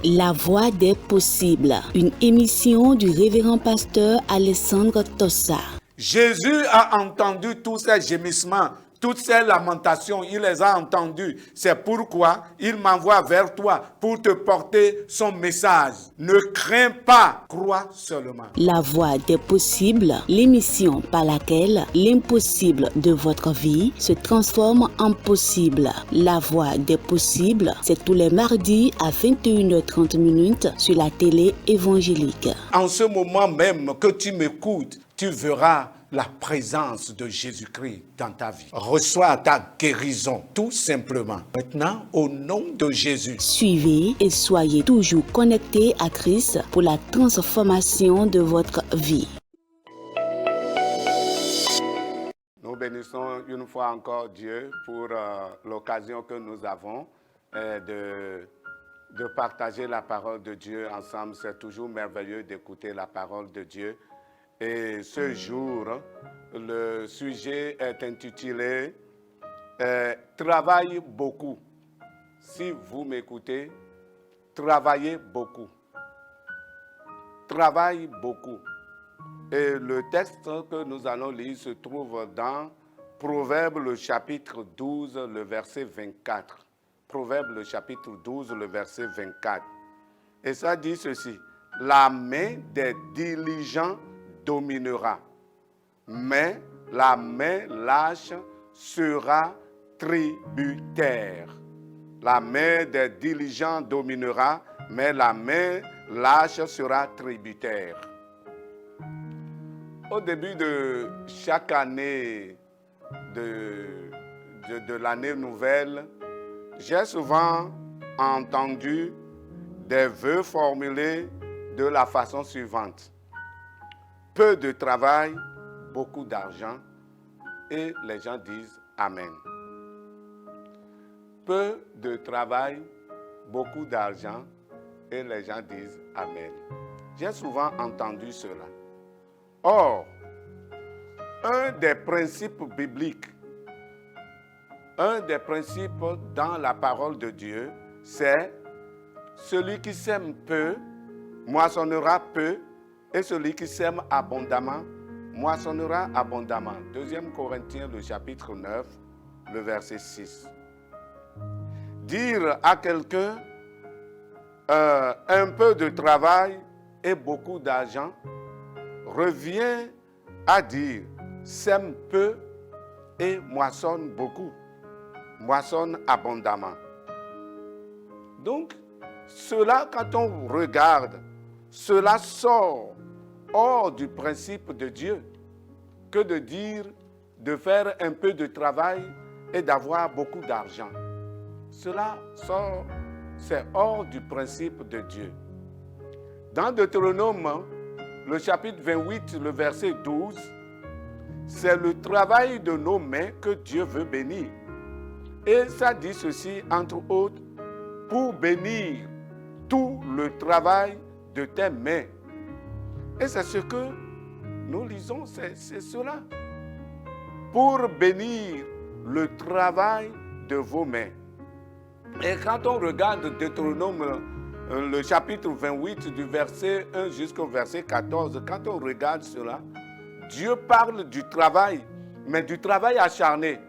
La Voix des possibles, une émission du révérend pasteur Alessandro Tossa. Jésus a entendu tous ces gémissements, toutes ces lamentations, il les a entendus. C'est pourquoi il m'envoie vers toi pour te porter son message. Ne crains pas, crois seulement. La Voix des possibles, l'émission par laquelle l'impossible de votre vie se transforme en possible. La Voix des possibles, c'est tous les mardis à 21h30 sur la télé évangélique. En ce moment même que tu m'écoutes, tu verras la présence de Jésus-Christ dans ta vie. Reçois ta guérison, tout simplement. Maintenant, au nom de Jésus. Suivez et soyez toujours connectés à Christ pour la transformation de votre vie. Nous bénissons une fois encore Dieu pour l'occasion que nous avons de partager la parole de Dieu ensemble. C'est toujours merveilleux d'écouter la parole de Dieu. Et ce jour, le sujet est intitulé « Travaille beaucoup ». Si vous m'écoutez, travaillez beaucoup. Travaille beaucoup. Et le texte que nous allons lire se trouve dans Proverbe, le chapitre 12, le verset 24. Proverbe, le chapitre 12, le verset 24. Et ça dit ceci, « La main des diligents dominera, mais la main lâche sera tributaire. » La main des diligents dominera, mais la main lâche sera tributaire. Au début de chaque année de l'année nouvelle, j'ai souvent entendu des vœux formulés de la façon suivante. Peu de travail, beaucoup d'argent, et les gens disent Amen. Peu de travail, beaucoup d'argent, et les gens disent Amen. J'ai souvent entendu cela. Or, un des principes bibliques, un des principes dans la parole de Dieu, c'est celui qui sème peu, moissonnera peu, et celui qui sème abondamment, moissonnera abondamment. 2 Corinthiens, le chapitre 9, le verset 6. Dire à quelqu'un un peu de travail et beaucoup d'argent revient à dire sème peu et moissonne beaucoup, moissonne abondamment. Donc, cela, quand on regarde, cela sort hors du principe de Dieu que de dire de faire un peu de travail et d'avoir beaucoup d'argent. Cela sort, c'est hors du principe de Dieu. Dans Deutéronome, le chapitre 28, le verset 12, c'est le travail de nos mains que Dieu veut bénir. Et ça dit ceci, entre autres, pour bénir tout le travail de tes mains. Et c'est ce que nous lisons, c'est cela. Pour bénir le travail de vos mains. Et quand on regarde Deutéronome, le chapitre 28, du verset 1 jusqu'au verset 14, quand on regarde cela, Dieu parle du travail, mais du travail acharné.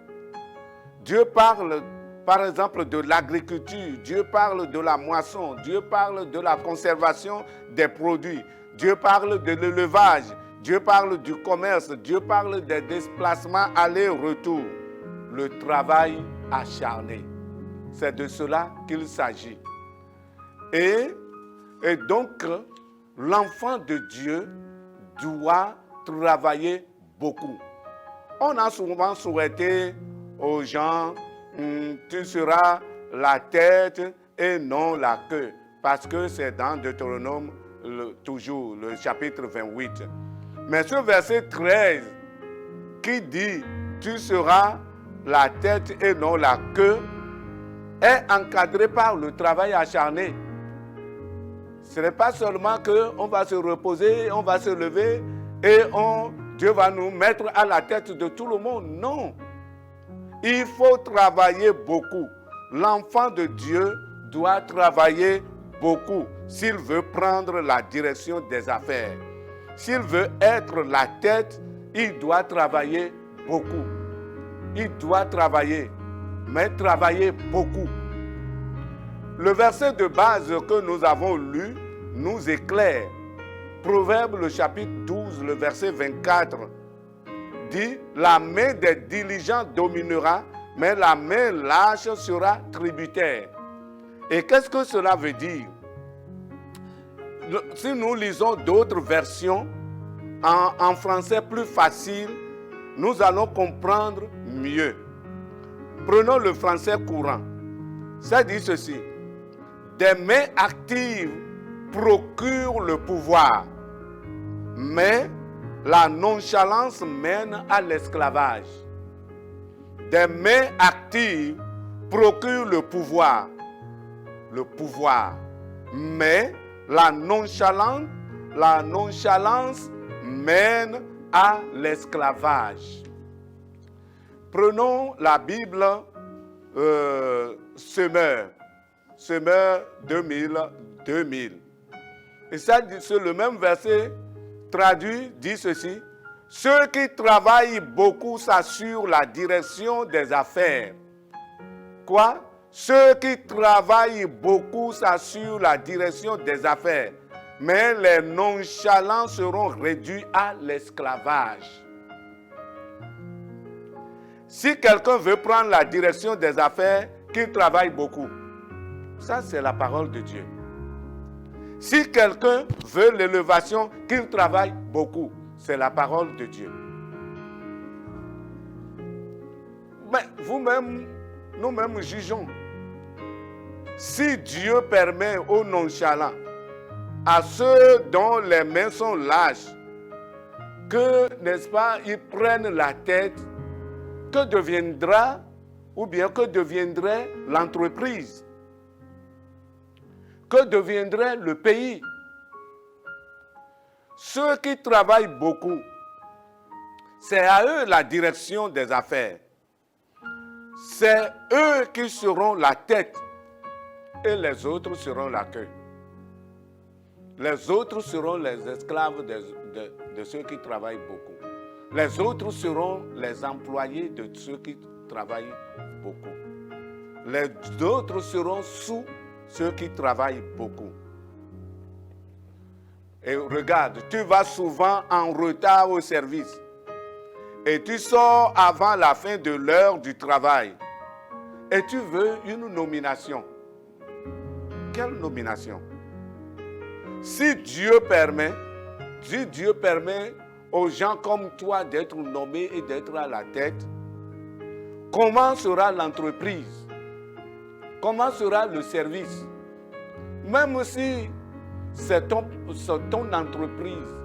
Dieu parle, par exemple, de l'agriculture, Dieu parle de la moisson, Dieu parle de la conservation des produits, Dieu parle de l'élevage, Dieu parle du commerce, Dieu parle des déplacements aller-retour. Le travail acharné. C'est de cela qu'il s'agit. Et donc, l'enfant de Dieu doit travailler beaucoup. On a souvent souhaité aux gens, tu seras la tête et non la queue, parce que c'est dans Deutéronome, toujours le chapitre 28. Mais ce verset 13 qui dit, tu seras la tête et non la queue, est encadré par le travail acharné. Ce n'est pas seulement qu'on va se reposer, on va se lever et Dieu va nous mettre à la tête de tout le monde. Non. Il faut travailler beaucoup. L'enfant de Dieu doit travailler beaucoup s'il veut prendre la direction des affaires. S'il veut être la tête, il doit travailler beaucoup. Il doit travailler, mais travailler beaucoup. Le verset de base que nous avons lu nous éclaire. Proverbe, le chapitre 12, le verset 24, dit « La main des diligents dominera, mais la main lâche sera tributaire. » Et qu'est-ce que cela veut dire? Si nous lisons d'autres versions, en français plus facile, nous allons comprendre mieux. Prenons le français courant. Ça dit ceci. Des mains actives procurent le pouvoir, mais la nonchalance mène à l'esclavage. Des mains actives procurent le pouvoir, mais la nonchalance mène à l'esclavage. Prenons la Bible Semeur 2000. Et ça, c'est le même verset traduit, dit ceci. Ceux qui travaillent beaucoup s'assurent la direction des affaires. Quoi? Ceux qui travaillent beaucoup s'assurent la direction des affaires, mais les nonchalants seront réduits à l'esclavage. Si quelqu'un veut prendre la direction des affaires, qu'il travaille beaucoup. Ça, c'est la parole de Dieu. Si quelqu'un veut l'élévation, qu'il travaille beaucoup. C'est la parole de Dieu. Mais vous-même, nous-mêmes jugeons. Si Dieu permet aux nonchalants, à ceux dont les mains sont lâches, que, n'est-ce pas, ils prennent la tête, que deviendra, ou bien que deviendrait l'entreprise? Que deviendrait le pays? Ceux qui travaillent beaucoup, c'est à eux la direction des affaires. C'est eux qui seront la tête et les autres seront la queue. Les autres seront les esclaves de ceux qui travaillent beaucoup. Les autres seront les employés de ceux qui travaillent beaucoup. Les autres seront sous ceux qui travaillent beaucoup. Et regarde, tu vas souvent en retard au service. Et tu sors avant la fin de l'heure du travail. Et tu veux une nomination. Quelle nomination? Si Dieu permet aux gens comme toi d'être nommés et d'être à la tête, comment sera l'entreprise? Comment sera le service? Même si c'est ton entreprise,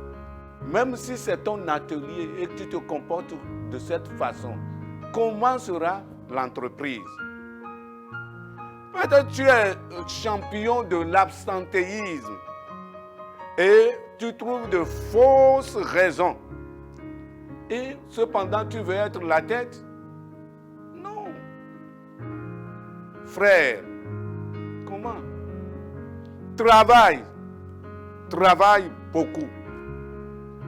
même si c'est ton atelier et que tu te comportes de cette façon, comment sera l'entreprise? Peut-être tu es champion de l'absentéisme et tu trouves de fausses raisons. Et cependant, tu veux être la tête? Non. Frère, comment? Travaille beaucoup.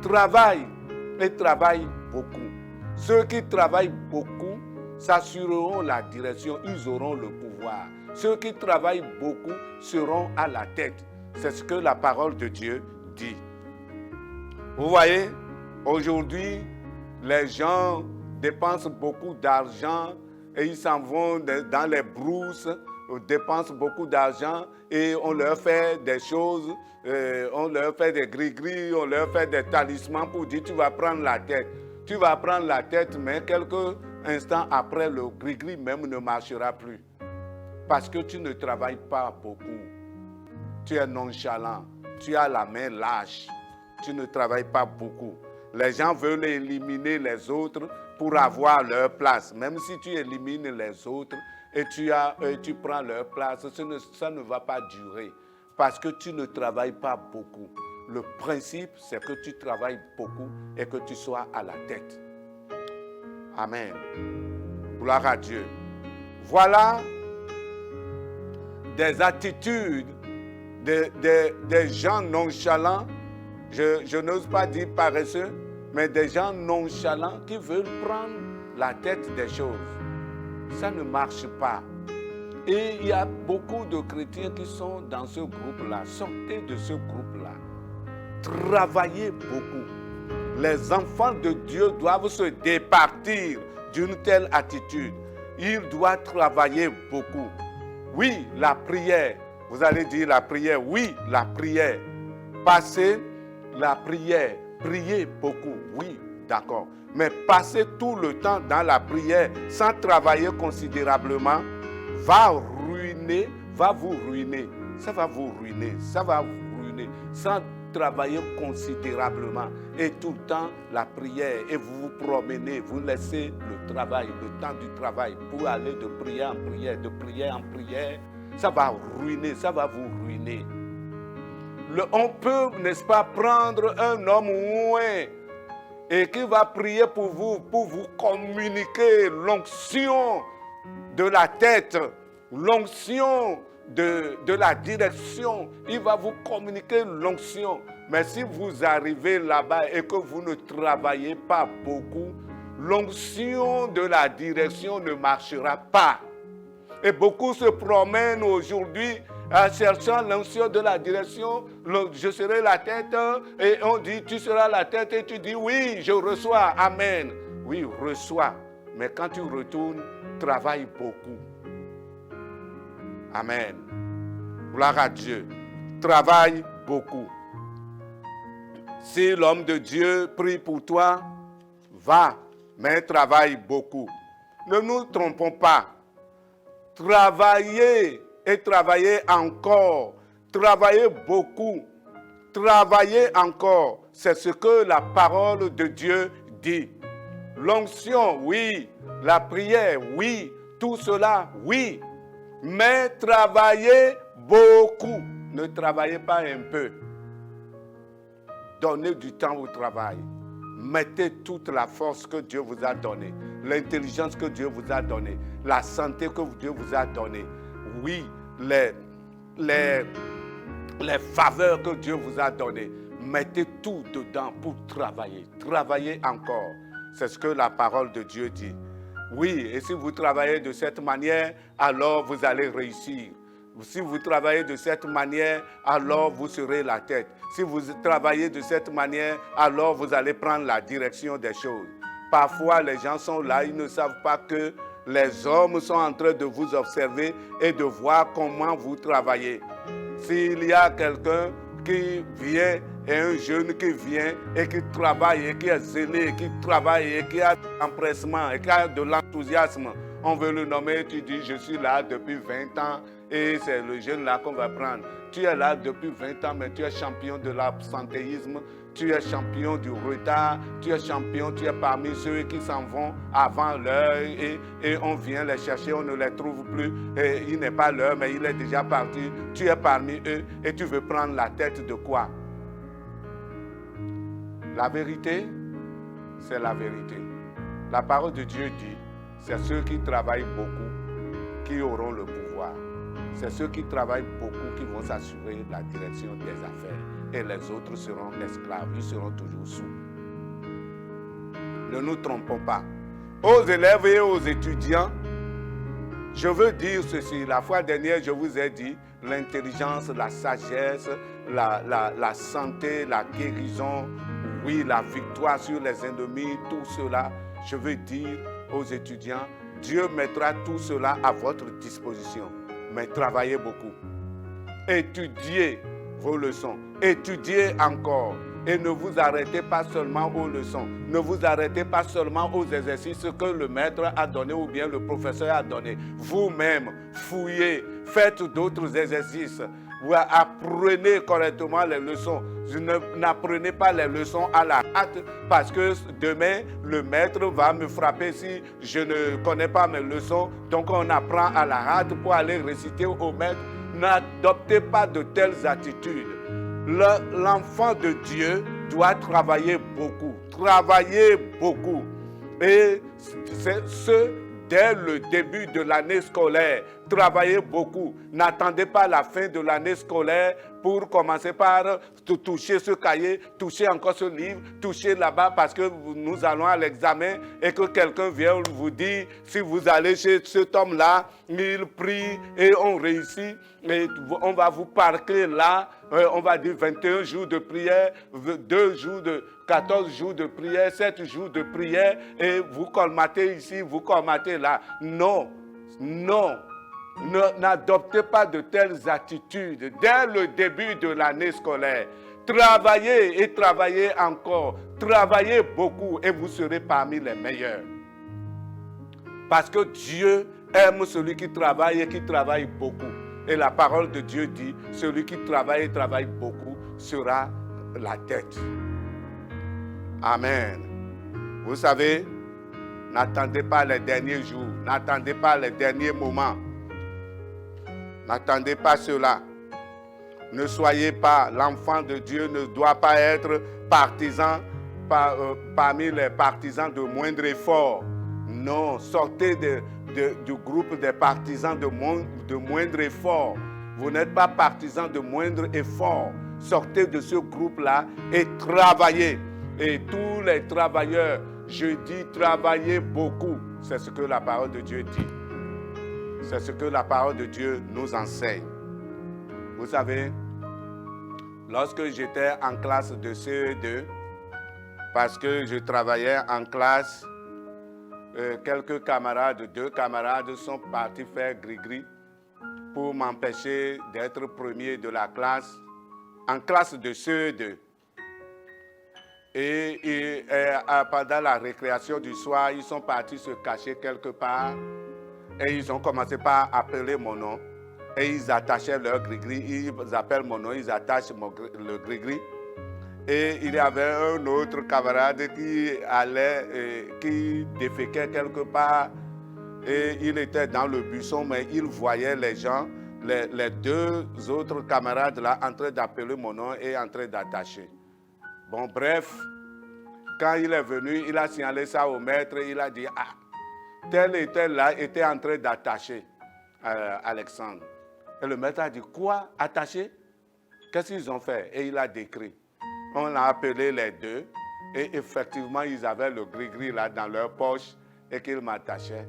Travaille beaucoup. Ceux qui travaillent beaucoup s'assureront la direction, ils auront le pouvoir. Ceux qui travaillent beaucoup seront à la tête. C'est ce que la parole de Dieu dit. Vous voyez, aujourd'hui, les gens dépensent beaucoup d'argent et ils s'en vont dans les brousses, dépensent beaucoup d'argent et on leur fait des choses, on leur fait des gris-gris, on leur fait des talismans pour dire tu vas prendre la tête. Tu vas prendre la tête, mais quelques instants après, le gris-gris même ne marchera plus. Parce que tu ne travailles pas beaucoup. Tu es nonchalant. Tu as la main lâche. Tu ne travailles pas beaucoup. Les gens veulent éliminer les autres pour avoir leur place. Même si tu élimines les autres et tu prends leur place, ça ne va pas durer. Parce que tu ne travailles pas beaucoup. Le principe, c'est que tu travailles beaucoup et que tu sois à la tête. Amen. Gloire à Dieu. Voilà des attitudes des gens nonchalants, je n'ose pas dire paresseux, mais des gens nonchalants qui veulent prendre la tête des choses. Ça ne marche pas. Et il y a beaucoup de chrétiens qui sont dans ce groupe-là. Sortez de ce groupe-là. Travaillez beaucoup. Les enfants de Dieu doivent se départir d'une telle attitude. Ils doivent travailler beaucoup. Oui, la prière. Vous allez dire la prière. Oui, la prière. Passez la prière. Priez beaucoup. Oui, d'accord. Mais passer tout le temps dans la prière sans travailler considérablement va vous ruiner. Ça va vous ruiner. Ça va vous ruiner. Sans travailler considérablement. Et tout le temps, la prière. Et vous vous promenez. Vous laissez le travail, le temps du travail pour aller de prière en prière, de prière en prière. Ça va ruiner. Ça va vous ruiner. On peut, n'est-ce pas, prendre un homme ouin et qui va prier pour vous communiquer l'onction de la tête, l'onction de la direction. Il va vous communiquer l'onction. Mais si vous arrivez là-bas et que vous ne travaillez pas beaucoup, l'onction de la direction ne marchera pas. Et beaucoup se promènent aujourd'hui en cherchant l'onction de la direction. Je serai la tête et on dit tu seras la tête et tu dis oui, je reçois, amen. Oui, reçois. Mais quand tu retournes, travaille beaucoup. Amen. Gloire à Dieu. Travaille beaucoup. Si l'homme de Dieu prie pour toi, va, mais travaille beaucoup. Ne nous trompons pas. Travaillez et travaillez encore. Travaillez beaucoup. Travaillez encore. C'est ce que la parole de Dieu dit. L'onction, oui. La prière, oui. Tout cela, oui. Mais travaillez beaucoup. Ne travaillez pas un peu. Donnez du temps au travail. Mettez toute la force que Dieu vous a donnée, l'intelligence que Dieu vous a donnée, la santé que Dieu vous a donnée. Oui, les faveurs que Dieu vous a données. Mettez tout dedans pour travailler. Travaillez encore. C'est ce que la parole de Dieu dit. Oui, et si vous travaillez de cette manière, alors vous allez réussir. Si vous travaillez de cette manière, alors vous serez la tête. Si vous travaillez de cette manière, alors vous allez prendre la direction des choses. Parfois, les gens sont là, ils ne savent pas que les hommes sont en train de vous observer et de voir comment vous travaillez. S'il y a quelqu'un qui vient, et un jeune qui vient et qui travaille et qui est zélé, qui travaille et qui a de l'empressement et qui a de l'enthousiasme, on veut le nommer, tu dis je suis là depuis 20 ans et c'est le jeune là qu'on va prendre. Tu es là depuis 20 ans mais tu es champion de l'absentéisme, tu es champion du retard, tu es champion, tu es parmi ceux qui s'en vont avant l'heure et on vient les chercher, on ne les trouve plus. Et il n'est pas l'heure mais il est déjà parti. Tu es parmi eux et tu veux prendre la tête de quoi? La vérité, c'est la vérité. La parole de Dieu dit, c'est ceux qui travaillent beaucoup qui auront le pouvoir. C'est ceux qui travaillent beaucoup qui vont s'assurer la direction des affaires. Et les autres seront esclaves, ils seront toujours sous. Ne nous trompons pas. Aux élèves et aux étudiants, je veux dire ceci. La fois dernière, je vous ai dit l'intelligence, la sagesse, la santé, la guérison, oui, la victoire sur les ennemis, tout cela. Je veux dire aux étudiants, Dieu mettra tout cela à votre disposition. Mais travaillez beaucoup. Étudiez vos leçons. Étudiez encore. Et ne vous arrêtez pas seulement aux leçons. Ne vous arrêtez pas seulement aux exercices que le maître a donné ou bien le professeur a donné. Vous-même, fouillez, faites d'autres exercices. Vous apprenez correctement les leçons. N'apprenez pas les leçons à la hâte parce que demain, le maître va me frapper si je ne connais pas mes leçons. Donc on apprend à la hâte pour aller réciter au maître. N'adoptez pas de telles attitudes. L'enfant de Dieu doit travailler beaucoup. Travailler beaucoup. Et ce dès le début de l'année scolaire. Travaillez beaucoup. N'attendez pas la fin de l'année scolaire pour commencer par toucher ce cahier, toucher encore ce livre, toucher là-bas parce que nous allons à l'examen et que quelqu'un vient vous dire, si vous allez chez cet homme-là, il prie et on réussit, et on va vous parquer là, on va dire 21 jours de prière, 14 jours de prière, 7 jours de prière, et vous colmatez ici, vous colmatez là. Non, non. N'adoptez pas de telles attitudes dès le début de l'année scolaire. Travaillez et travaillez encore. Travaillez beaucoup et vous serez parmi les meilleurs. Parce que Dieu aime celui qui travaille et qui travaille beaucoup. Et la parole de Dieu dit, celui qui travaille et travaille beaucoup sera la tête. Amen. Vous savez, n'attendez pas les derniers jours, n'attendez pas les derniers moments. N'attendez pas cela. Ne soyez pas, l'enfant de Dieu ne doit pas être partisan parmi les partisans de moindre effort. Non, sortez du groupe des partisans de moindre effort. Vous n'êtes pas partisan de moindre effort. Sortez de ce groupe-là et travaillez. Et tous les travailleurs, je dis travaillez beaucoup. C'est ce que la parole de Dieu dit. C'est ce que la parole de Dieu nous enseigne. Vous savez, lorsque j'étais en classe de CE2, parce que je travaillais en classe, quelques camarades, 2 camarades sont partis faire gris-gris pour m'empêcher d'être premier de la classe, en classe de CE2. Et pendant la récréation du soir, ils sont partis se cacher quelque part. Et ils ont commencé par appeler mon nom. Et ils attachaient leur gris-gris. Ils appellent mon nom, ils attachent le gris-gris. Et il y avait un autre camarade qui allait, qui déféquait quelque part. Et il était dans le buisson, mais il voyait les gens, les 2 autres camarades là, en train d'appeler mon nom et en train d'attacher. Bon, bref, quand il est venu, il a signalé ça au maître. Il a dit, ah, tel et tel là était en train d'attacher Alexandre. Et le maître a dit, quoi, attacher? Qu'est-ce qu'ils ont fait? Et il a décrit. On a appelé les 2 et effectivement, ils avaient le gris-gris là dans leur poche et qu'ils m'attachaient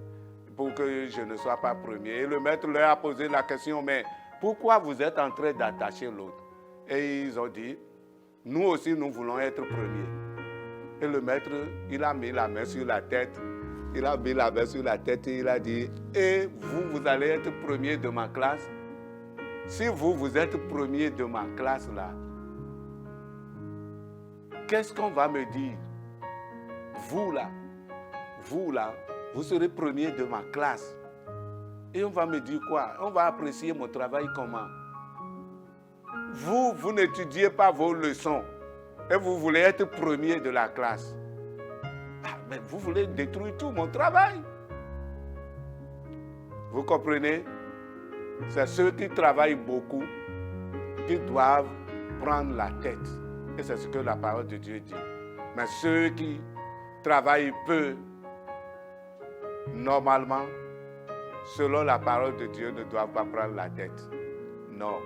pour que je ne sois pas premier. Et le maître leur a posé la question, mais pourquoi vous êtes en train d'attacher l'autre? Et ils ont dit, nous aussi, nous voulons être premiers. Et le maître, il a mis la main sur la tête. Il a mis la main sur la tête et il a dit, et vous allez être premier de ma classe. Si vous êtes premier de ma classe là, qu'est-ce qu'on va me dire? Vous là, vous serez premier de ma classe. Et on va me dire quoi? On va apprécier mon travail comment? Vous n'étudiez pas vos leçons et vous voulez être premier de la classe. Ah, mais vous voulez détruire tout mon travail. Vous comprenez? C'est ceux qui travaillent beaucoup qui doivent prendre la tête. Et c'est ce que la parole de Dieu dit. Mais ceux qui travaillent peu, normalement, selon la parole de Dieu, ne doivent pas prendre la tête. Non,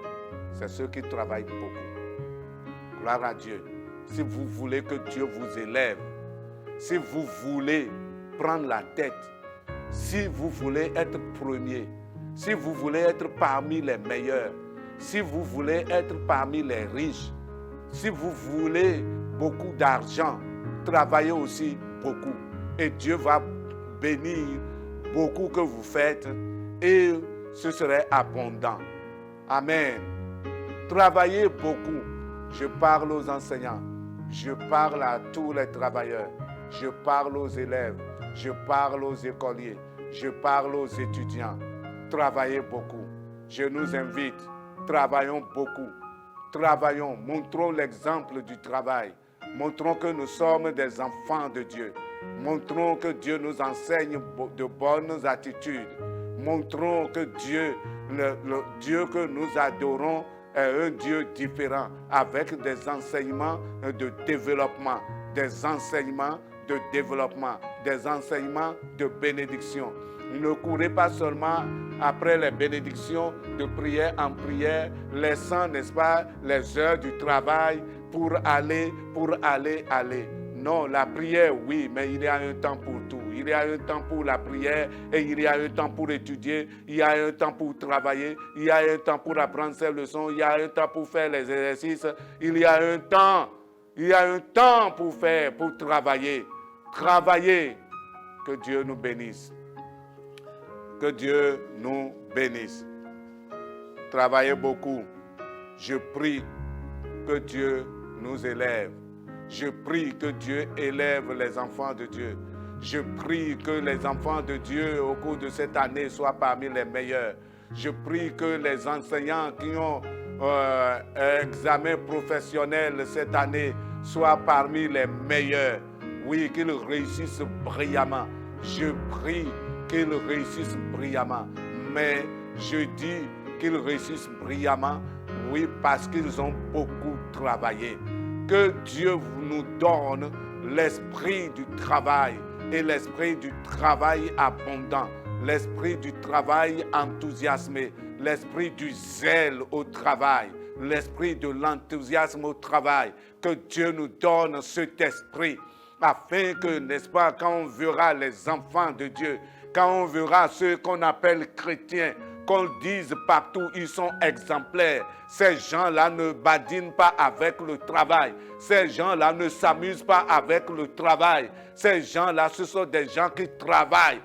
c'est ceux qui travaillent beaucoup. Gloire à Dieu. Si vous voulez que Dieu vous élève, si vous voulez prendre la tête, si vous voulez être premier, si vous voulez être parmi les meilleurs, si vous voulez être parmi les riches, si vous voulez beaucoup d'argent, travaillez aussi beaucoup. Et Dieu va bénir beaucoup que vous faites et ce serait abondant. Amen. Travaillez beaucoup. Je parle aux enseignants. Je parle à tous les travailleurs. Je parle aux élèves. Je parle aux écoliers. Je parle aux étudiants. Travaillez beaucoup. Je nous invite. Travaillons beaucoup. Travaillons. Montrons l'exemple du travail. Montrons que nous sommes des enfants de Dieu. Montrons que Dieu nous enseigne de bonnes attitudes. Montrons que Dieu, le Dieu que nous adorons, est un Dieu différent, avec des enseignements de développement, des enseignements de développement, des enseignements de bénédiction. Ne courez pas seulement après les bénédictions de prière en prière, laissant, n'est-ce pas, les heures du travail pour aller. Non, la prière, oui, mais il y a un temps pour tout. Il y a un temps pour la prière et il y a un temps pour étudier. Il y a un temps pour travailler. Il y a un temps pour apprendre ses leçons. Il y a un temps pour faire les exercices. Il y a un temps. Il y a un temps pour faire, pour travailler. Travailler. Que Dieu nous bénisse. Que Dieu nous bénisse. Travaillez beaucoup. Je prie que Dieu nous élève. Je prie que Dieu élève les enfants de Dieu. Je prie que les enfants de Dieu au cours de cette année soient parmi les meilleurs. Je prie que les enseignants qui ont examen professionnel cette année soient parmi les meilleurs. Oui, qu'ils réussissent brillamment. Je prie qu'ils réussissent brillamment. Mais je dis qu'ils réussissent brillamment, oui, parce qu'ils ont beaucoup travaillé. Que Dieu nous donne l'esprit du travail et l'esprit du travail abondant, l'esprit du travail enthousiasmé, l'esprit du zèle au travail, l'esprit de l'enthousiasme au travail. Que Dieu nous donne cet esprit afin que, n'est-ce pas, quand on verra les enfants de Dieu, quand on verra ceux qu'on appelle chrétiens, qu'on dise partout, ils sont exemplaires. Ces gens-là ne badinent pas avec le travail. Ces gens-là ne s'amusent pas avec le travail. Ces gens-là, ce sont des gens qui travaillent.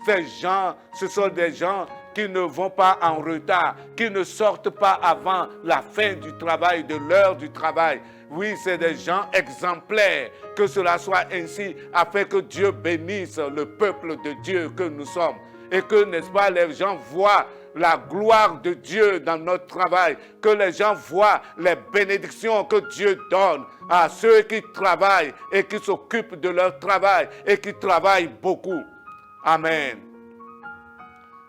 Ces gens, ce sont des gens qui ne vont pas en retard, qui ne sortent pas avant la fin du travail, de l'heure du travail. Oui, c'est des gens exemplaires. Que cela soit ainsi, afin que Dieu bénisse le peuple de Dieu que nous sommes. Et que, n'est-ce pas, les gens voient la gloire de Dieu dans notre travail. Que les gens voient les bénédictions que Dieu donne à ceux qui travaillent et qui s'occupent de leur travail et qui travaillent beaucoup. Amen.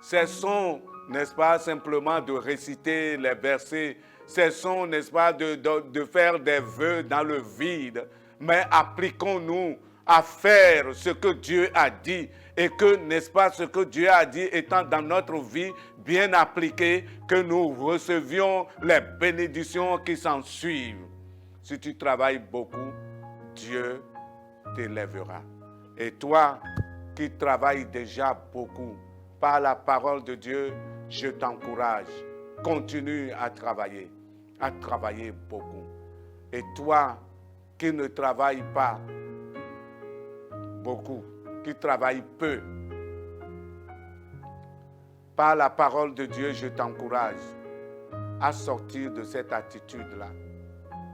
Cessons, n'est-ce pas, simplement de réciter les versets. Cessons, n'est-ce pas, de faire des vœux dans le vide. Mais appliquons-nous à faire ce que Dieu a dit. Et que, n'est-ce pas, ce que Dieu a dit étant dans notre vie bien appliqué, que nous recevions les bénédictions qui s'en suivent. Si tu travailles beaucoup, Dieu t'élèvera. Et toi qui travailles déjà beaucoup, par la parole de Dieu, je t'encourage. Continue à travailler beaucoup. Et toi qui ne travailles pas beaucoup, qui travaille peu, par la parole de Dieu, je t'encourage à sortir de cette attitude-là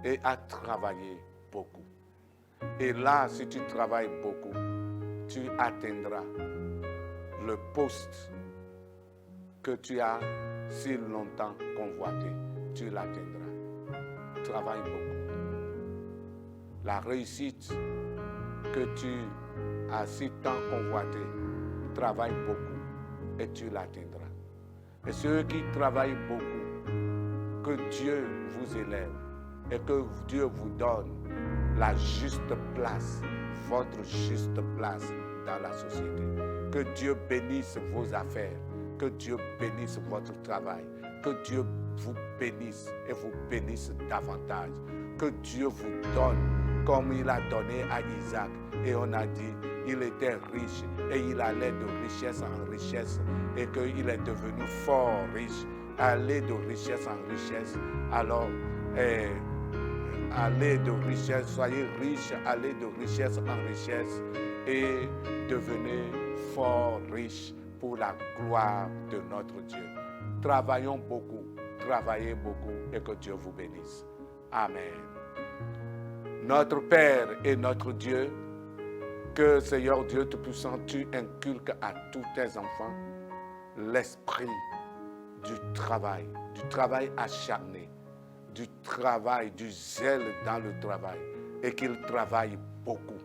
et à travailler beaucoup. Et là, si tu travailles beaucoup, tu atteindras le poste que tu as si longtemps convoité. Tu l'atteindras. Travaille beaucoup. La réussite que tu as si tant convoité, travaille beaucoup et tu l'atteindras. Et ceux qui travaillent beaucoup, que Dieu vous élève et que Dieu vous donne la juste place, votre juste place dans la société. Que Dieu bénisse vos affaires, que Dieu bénisse votre travail, que Dieu vous bénisse et vous bénisse davantage. Que Dieu vous donne comme il a donné à Isaac. Et on a dit, il était riche et il allait de richesse en richesse et qu'il est devenu fort riche. Allez de richesse en richesse. Alors, allez de richesse, soyez riches, allez de richesse en richesse et devenez fort riches pour la gloire de notre Dieu. Travaillons beaucoup, travaillez beaucoup et que Dieu vous bénisse. Amen. Notre Père et notre Dieu, que Seigneur Dieu Tout-Puissant, tu inculques à tous tes enfants l'esprit du travail acharné, du travail, du zèle dans le travail et qu'ils travaillent beaucoup.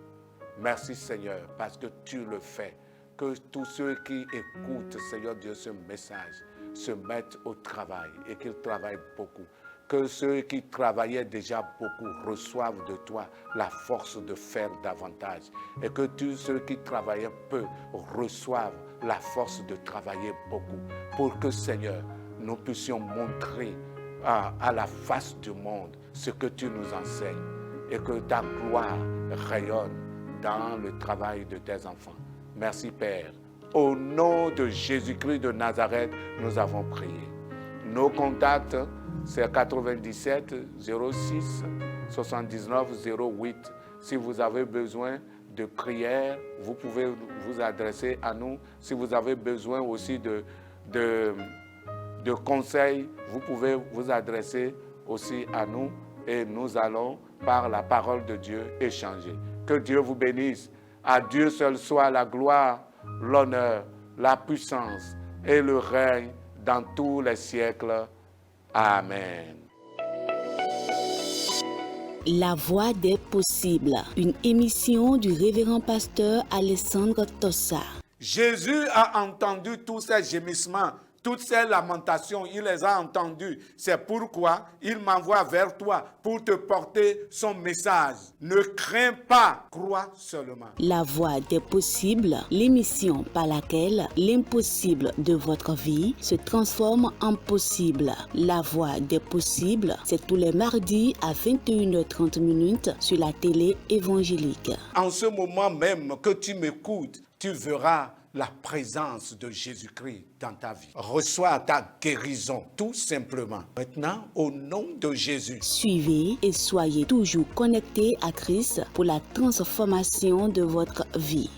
Merci Seigneur parce que tu le fais. Que tous ceux qui écoutent, Seigneur Dieu, ce message se mettent au travail et qu'ils travaillent beaucoup. Que ceux qui travaillaient déjà beaucoup reçoivent de toi la force de faire davantage. Et que tous ceux qui travaillaient peu reçoivent la force de travailler beaucoup. Pour que, Seigneur, nous puissions montrer à la face du monde ce que tu nous enseignes. Et que ta gloire rayonne dans le travail de tes enfants. Merci, Père. Au nom de Jésus-Christ de Nazareth, nous avons prié. Nos contacts, c'est 97 06 79 08. Si vous avez besoin de prière, vous pouvez vous adresser à nous. Si vous avez besoin aussi de conseils, vous pouvez vous adresser aussi à nous et nous allons, par la parole de Dieu, échanger. Que Dieu vous bénisse. À Dieu seul soit la gloire, l'honneur, la puissance et le règne dans tous les siècles. Amen. La voix des possibles, une émission du révérend pasteur Alessandro Tossa. Jésus a entendu tous ces gémissements, toutes ces lamentations, il les a entendues. C'est pourquoi il m'envoie vers toi pour te porter son message. Ne crains pas, crois seulement. La voix des possibles, l'émission par laquelle l'impossible de votre vie se transforme en possible. La voix des possibles, c'est tous les mardis à 21h30 sur la télé évangélique. En ce moment même que tu m'écoutes, tu verras la présence de Jésus-Christ dans ta vie. Reçois ta guérison, tout simplement. Maintenant, au nom de Jésus. Suivez et soyez toujours connectés à Christ pour la transformation de votre vie.